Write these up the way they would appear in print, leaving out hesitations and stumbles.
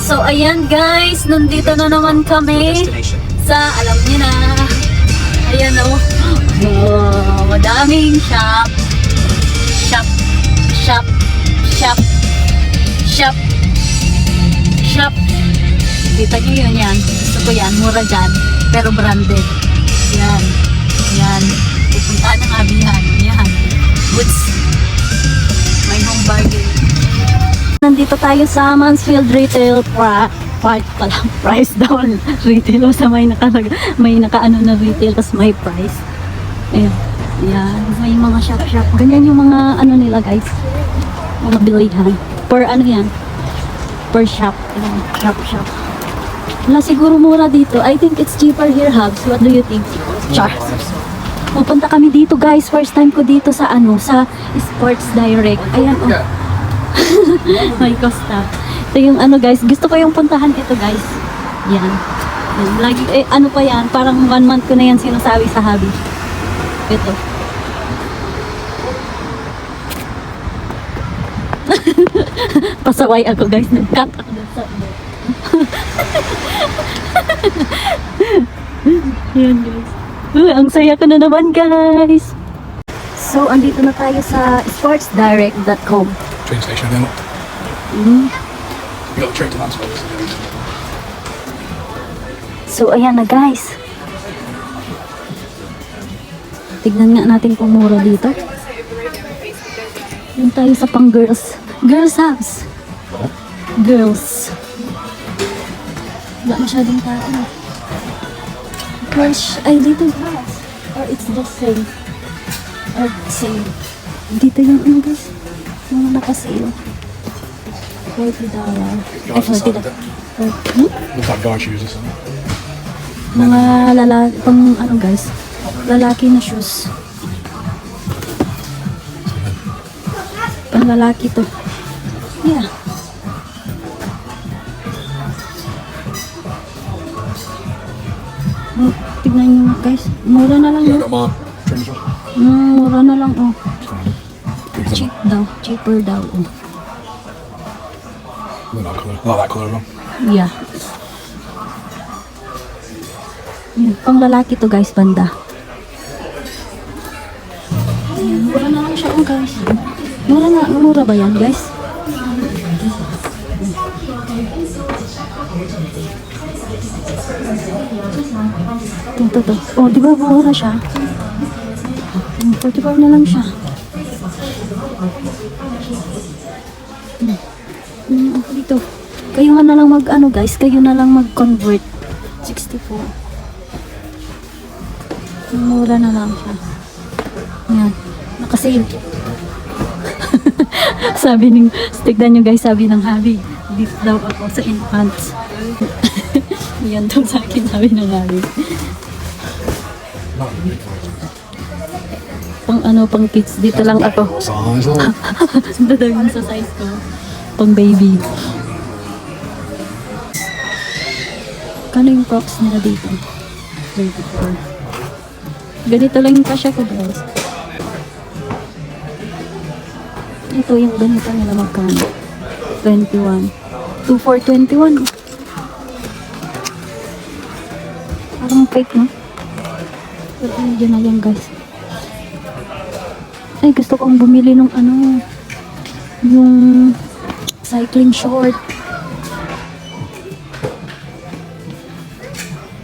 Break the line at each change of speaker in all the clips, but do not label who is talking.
So ayan guys, nandito na naman kami sa, alam niyo na, ayan o, madaming shop. Kita nyo yun yan, gusto ko yan, mura dyan, pero branded. Yan, pupunta ng abihan, yan, goods, may home bargain. Nandito tayo sa Mansfield Retail price down retail, sa may nakaano na retail, tapos may price. Ayan, may mga shop, ganyan yung mga ano nila guys, mga bilihan, per ano yan, per shop. Ayan, shop. Wala siguro mura dito. I think it's cheaper here, Hubs. What do you think? Char. Pupunta kami dito guys, first time ko dito sa sa Sports Direct. Ayan oh. May Costa. Ito yung guys, gusto ko yung puntahan ito guys. Yan. Lagi, ano pa yan, parang 1 month ko na yan sinasabi sa hubby. Ito. Pasaway ako guys, nag-cut ako dun sa yan guys. Ang saya ko na naman guys. So, andito na tayo sa sportsdirect.com.
Train station again. You got the train to Mansfield.
So, ayan na guys. Tignan nga natin kung mura dito. Yun tayo sa pang girls. Girls house. Girls. Wala masyadong tao. Fresh. Ay, dito guys. Or it's the same. Or same. Dito yung guys. Mga nakasale. $40. Ay, $40.
Looks like guy shoes or something.
Mga lalaki, pang guys. Lalaki na shoes. Pang lalaki to. Yeah. Tignan nyo guys. Mura na lang.
Yeah, got my train shop.
Mura na lang oh. Cheap daw. Cheaper daw oh.
I like that colour wrong.
Yeah. Yan, pang lalaki to guys, banda. Ayan, mura na lang siya oh guys. Mura ba yan guys? Ito. Oh, di ba mura siya? 45 na lang siya. Dito. Kayo na lang guys, kayo na lang mag-convert. 64. Mura na lang siya. Ayan. Nakasale. Tignan nyo guys, sabi ng hubby. Dito daw ako sa infants. Yan daw sa akin, sabi ng hubby. Pang kids. Dito lang ako.
Size or?
Dadagin sa size ko. Pang baby. Kano yung props nila dito? 34. Ganito lang yung kasya ko guys. Ito yung ganito nila magkano. 21. 2421. Parang fake no? Pero medyo na yan guys. Ay, gusto kong bumili ng yung cycling short.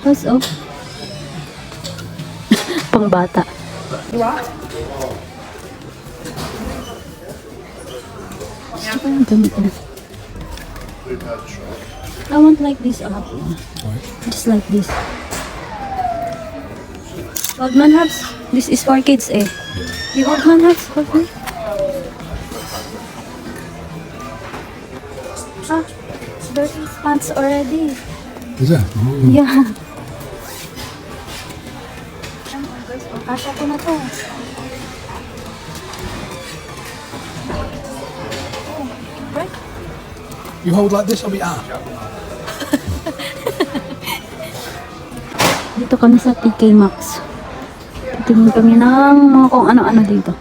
How's off? Pang bata. Gusto ko yung ganito. I want like this just like this. Wagman Hubs, this is for kids eh. You Wagman Hubs, Wagman? Dirty pants already.
Is it? Oh.
Yeah. Kasha ko na to. Right?
You hold like this, I'll be out.
Dito kami sa TK Maxx. Tingin kami ng mga kung ano-ano dito.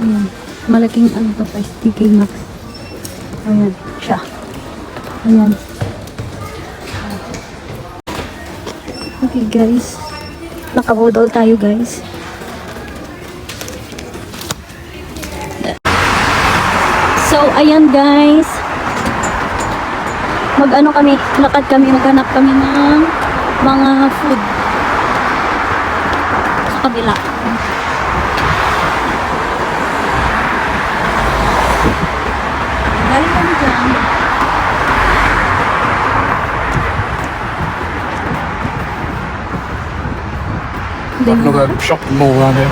Ayan. Malaking ano to pa, TK Maxx. Ayan, siya. Ayan. Okay guys. Nakabudol tayo guys. So, ayan guys. Mag-ano kami, lakad kami, maghanap kami ng mga food. Sa kabila. Galing kami dyan.
Like another shopping mall around here.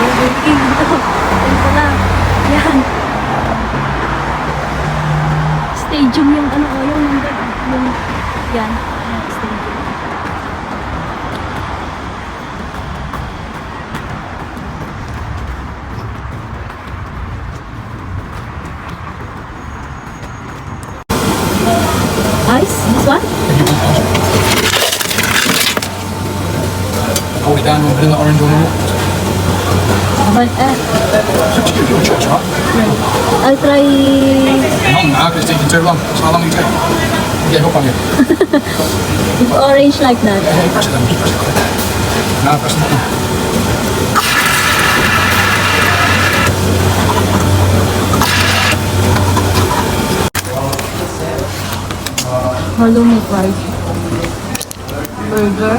Burger King. Yan pala. Yan. Stadium yung ano ko, yung number. Yung, yan. Yan, stadium. Ice? This one?
Hold it down with a bit of the orange on it.
But,
It's your choice, right?
I'll try...
Not now, because it's taking too long. So how long do you take? Get hooked on you.
orange like that.
Yeah, press it then. Just press it. Now press the button.
Halloumi fries. Burger.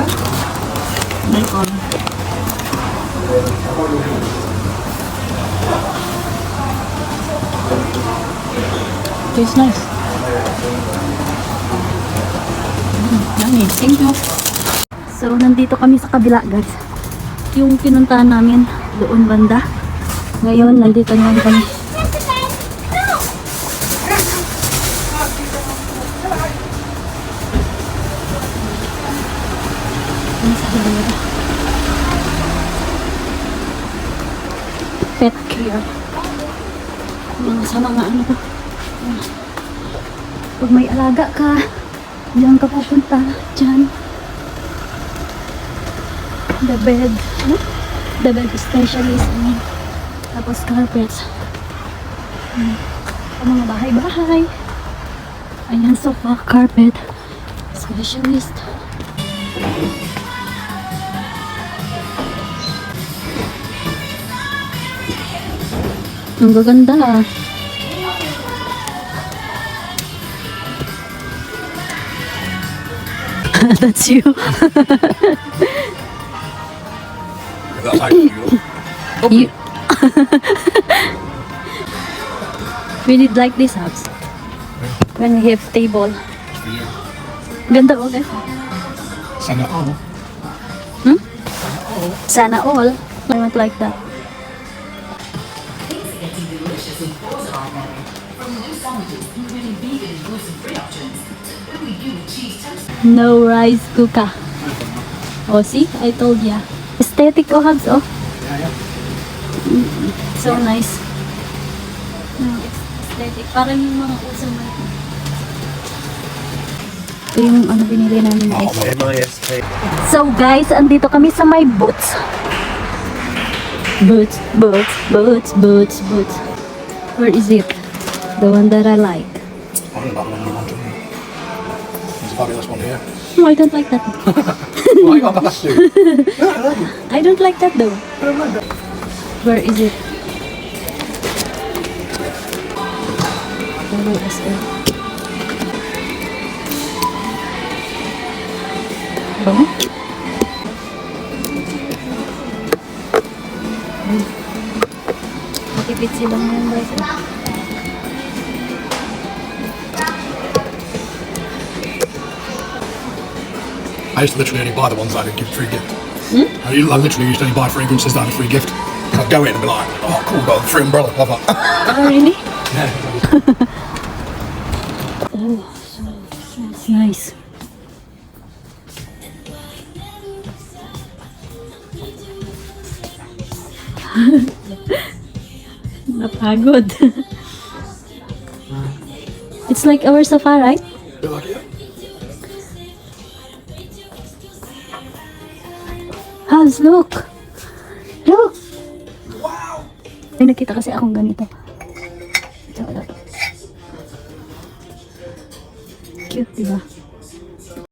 Bacon. Tastes nice. Yummy. Thank you. So, nandito kami sa kabila, guys. Yung pinuntahan namin doon banda. Ngayon, nandito naman kami. Pet care. Sa mga ano ko. Pag may alaga ka, diyan ka pupunta. Diyan. The bed. Ano? The bed specialist. Tapos carpets. Sa mga bahay-bahay. Ayan, sofa, carpet. Specialist. Ang gaganda. That's you.
That's how you
You. We did like this house. When we have table.
for you.
Ganda o guys.
Sana all.
Sana all. I want like that. No rice cooker. Oh, see? I told ya. Aesthetic o hugs, oh.
Yeah, yeah.
So nice. Aesthetic. Parang yung mga uso man. Ito yung ano binili namin guys. So guys, andito kami sa my boots. Boots, boots, boots, boots, boots. Where is it? The one that I like.
I don't know that one you want to. There's a fabulous one here.
No, I don't like that.
Why you got that too?
I don't like that though. Where is it? Where is it? Oh? Matipid sila ngayon guys.
I used to literally only buy the ones that I'd give free gift. I literally used to only buy fragrances that had a free gift. I'd go in and be like, oh cool, got a free umbrella, love that.
Oh really?
Yeah.
Oh, smells nice. Napagod. It's like our sofa, right?
Bit like it.
Hans, look! Look! Wow! May nakita kasi akong ganito. Ito. Cute, diba?